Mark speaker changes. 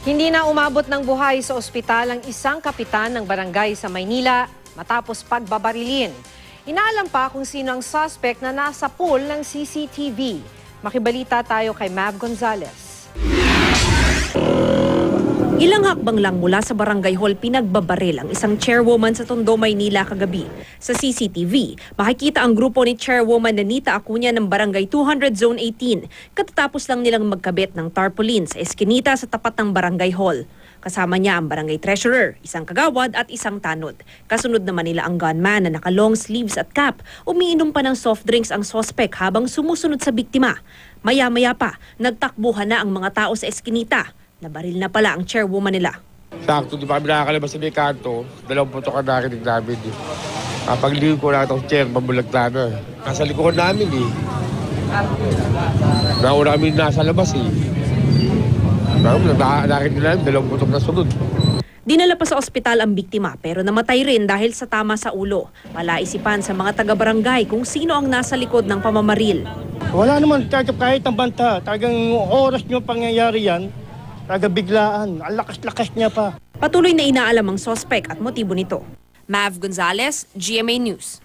Speaker 1: Hindi na umabot ng buhay sa ospital ang isang kapitan ng barangay sa Maynila matapos pagbabarilin. Inaalam pa kung sino ang suspect na nasa pool ng CCTV. Makibalita tayo kay Mav Gonzalez.
Speaker 2: Ilang hakbang lang mula sa barangay hall pinagbabaril ang isang chairwoman sa Tondo, Maynila kagabi. Sa CCTV, makikita ang grupo ni Chairwoman Nanita Acuña ng Barangay 200 Zone 18 katatapos lang nilang magkabit ng tarpaulin sa eskinita sa tapat ng barangay hall. Kasama niya ang barangay treasurer, isang kagawad at isang tanod. Kasunod naman nila ang gunman na naka-long sleeves at cap. Umiinom pa ng soft drinks ang suspect habang sumusunod sa biktima. Maya-maya pa, nagtakbuhan na ang mga tao sa eskinita. Nabaril na pala ang chairwoman nila.
Speaker 3: Sakto, di pa kami nakakalabas sa may kanto. 2 putok ang nakinig namin. Pagliw ko na itong chair, mabulagta na. Nasa likuran namin eh. Nauna kami nasa labas eh. Nakinig namin, 2 putok na sunod.
Speaker 2: Dinala pa sa ospital ang biktima pero namatay rin dahil sa tama sa ulo. Palaisipan sa mga taga-barangay kung sino ang nasa likod ng pamamaril.
Speaker 4: Wala naman kahit ang banta. Talagang oras nyo pangyayari yan. Biglaan, ang lakas-lakas niya pa.
Speaker 2: Patuloy na inaalam ang sospek at motibo nito. Mav Gonzalez, GMA News.